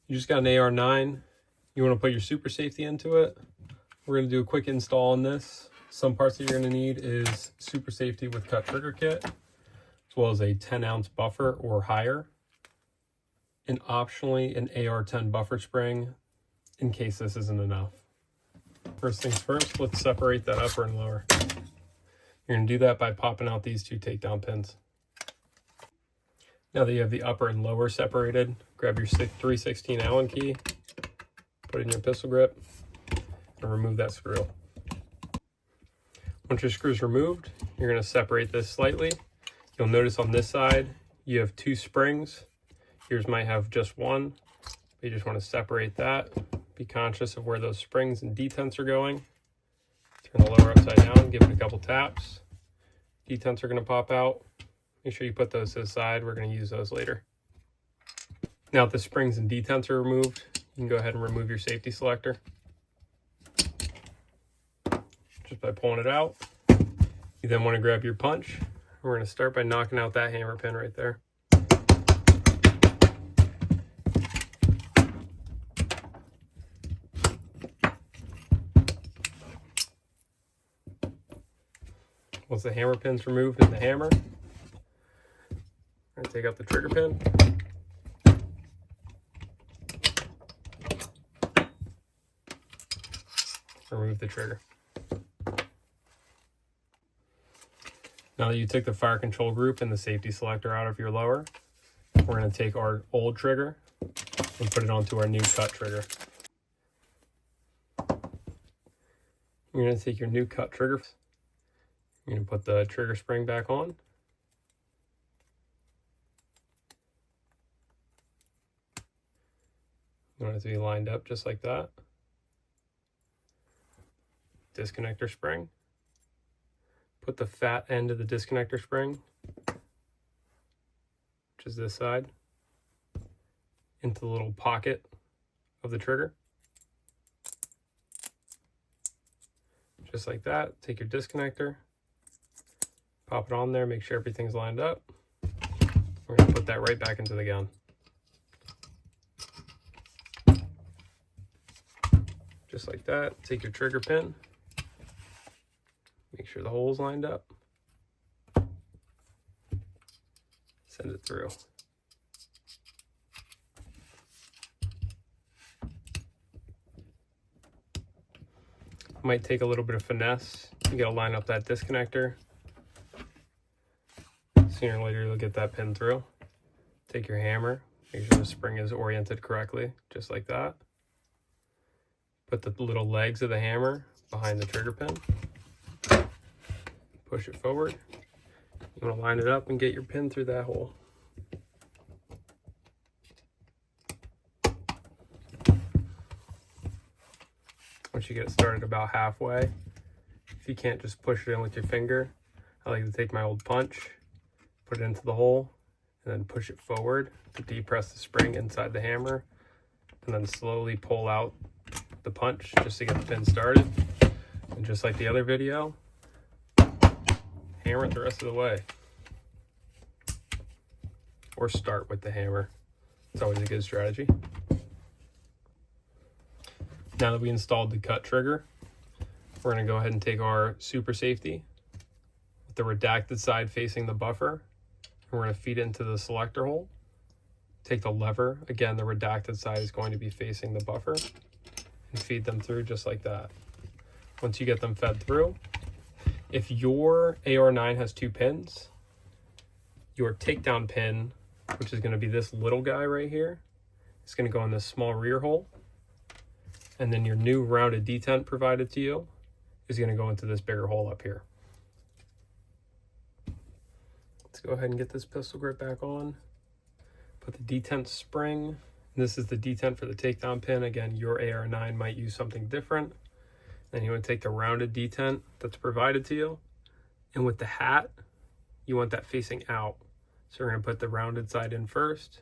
You just got an AR9. You want to put your super safety into it. We're going to do a quick install on this. Some parts that you're going to need is super safety with cut trigger kit, as well as a 10-ounce buffer or higher, and optionally an AR10 buffer spring in case this isn't enough. First things first, let's separate that upper and lower. You're going to do that by popping out these two takedown pins. Now that you have the upper and lower separated, grab your 3/16 Allen key, put it in your pistol grip, and remove that screw. Once your screw's removed, you're going to separate this slightly. You'll notice on this side, you have two springs. Yours might have just one, but you just want to separate that. Be conscious of where those springs and detents are going. Turn the lower upside down, give it a couple taps. Detents are going to pop out. Make sure you put those to the side. We're going to use those later. Now that the springs and detents are removed, you can go ahead and remove your safety selector. Just by pulling it out. You then want to grab your punch. We're going to start by knocking out that hammer pin right there. Once the hammer pin's removed in the hammer, I'm going to take out the trigger pin. Remove the trigger. Now that you took the fire control group and the safety selector out of your lower, we're going to take our old trigger and put it onto our new cut trigger. You're going to take your new cut trigger. You're going to put the trigger spring back on. You want it to be lined up just like that. Disconnector spring. Put the fat end of the disconnector spring, which is this side, into the little pocket of the trigger. Just like that. Take your disconnector, pop it on there, make sure everything's lined up. We're going to put that right back into the gun. Just like that. Take your trigger pin. Make sure the hole's lined up. Send it through. Might take a little bit of finesse. You gotta line up that disconnector. Sooner or later you'll get that pin through. Take your hammer, make sure the spring is oriented correctly, just like that. Put the little legs of the hammer behind the trigger pin. Push it forward. You want to line it up and get your pin through that hole. Once you get it started about halfway, if you can't just push it in with your finger, I like to take my old punch, put it into the hole, and then push it forward to depress the spring inside the hammer, and then slowly pull out the punch just to get the pin started. And just like the other video, hammer it the rest of the way. Or start with the hammer. It's always a good strategy. Now that we installed the cut trigger, we're going to go ahead and take our super safety with the redacted side facing the buffer. And we're going to feed it into the selector hole. Take the lever. Again, the redacted side is going to be facing the buffer. And feed them through just like that. Once you get them fed through, if your AR9 has two pins, your takedown pin, which is going to be this little guy right here, is going to go in this small rear hole. And then your new rounded detent provided to you is going to go into this bigger hole up here. Let's go ahead and get this pistol grip back on. Put the detent spring. This is the detent for the takedown pin. Again, your AR9 might use something different. Then you want to take the rounded detent that's provided to you. And with the hat, you want that facing out. So we're going to put the rounded side in first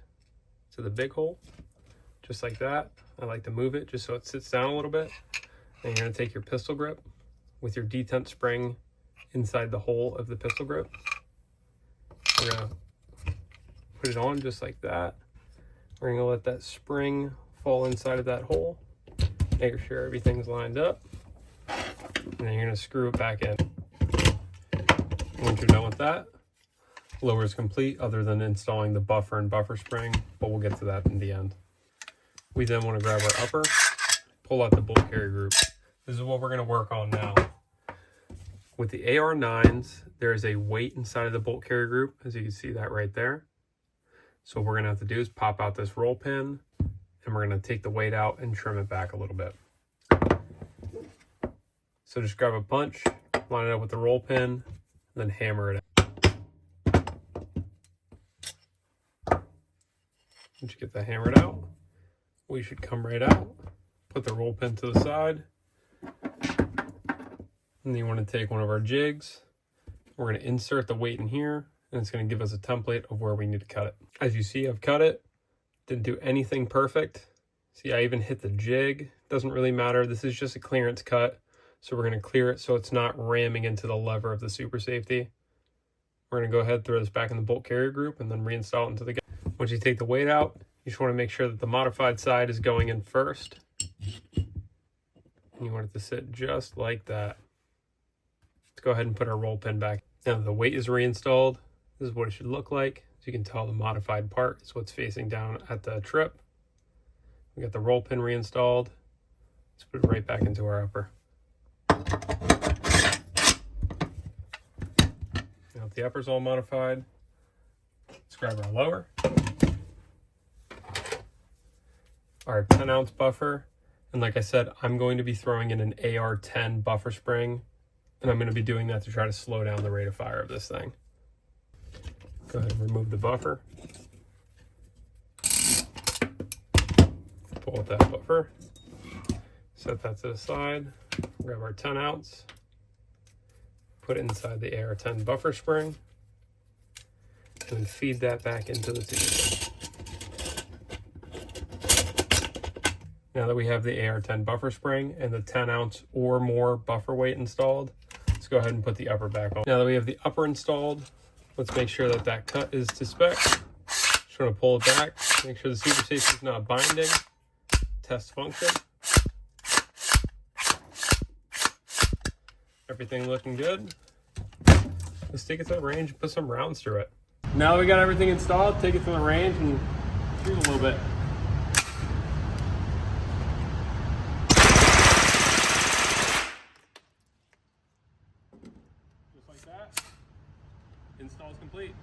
to the big hole, just like that. I like to move it just so it sits down a little bit. Then you're going to take your pistol grip with your detent spring inside the hole of the pistol grip. We're going to put it on just like that. We're going to let that spring fall inside of that hole. Make sure everything's lined up. And then you're going to screw it back in. Once you're done with that, lower is complete other than installing the buffer and buffer spring, but we'll get to that in the end. We then want to grab our upper, pull out the bolt carrier group. This is what we're going to work on now. With the Ar9s, there is a weight inside of the bolt carrier group, as you can see that right there. So what we're going to have to do is pop out this roll pin, and we're going to take the weight out and trim it back a little bit. So just grab a punch, line it up with the roll pin, and then hammer it out. Once you get that hammered out, we should come right out, put the roll pin to the side, and then you want to take one of our jigs. We're going to insert the weight in here, and it's going to give us a template of where we need to cut it. As you see, I've cut it. Didn't do anything perfect. See, I even hit the jig. Doesn't really matter. This is just a clearance cut. So we're going to clear it so it's not ramming into the lever of the super safety. We're going to go ahead and throw this back in the bolt carrier group and then reinstall it into the gun. Once you take the weight out, you just want to make sure that the modified side is going in first. And you want it to sit just like that. Let's go ahead and put our roll pin back. Now the weight is reinstalled. This is what it should look like. As you can tell, the modified part is what's facing down at the trip. We got the roll pin reinstalled. Let's put it right back into our upper. Now if the upper's all modified, let's grab our lower. Our 10-ounce buffer. And like I said, I'm going to be throwing in an Ar10 buffer spring. And I'm going to be doing that to try to slow down the rate of fire of this thing. Go ahead and remove the buffer. Pull out that buffer. Set that to the side. Grab our 10-ounce. Put it inside the Ar10 buffer spring. And then feed that back into the tube. Now that we have the Ar10 buffer spring and the 10-ounce or more buffer weight installed, let's go ahead and put the upper back on. Now that we have the upper installed, let's make sure that that cut is to spec. Just want to pull it back, make sure the super safety is not binding. Test function. Everything looking good. Let's take it to the range and put some rounds through it. Now that we got everything installed, take it to the range and shoot a little bit. Just like that. Install is complete.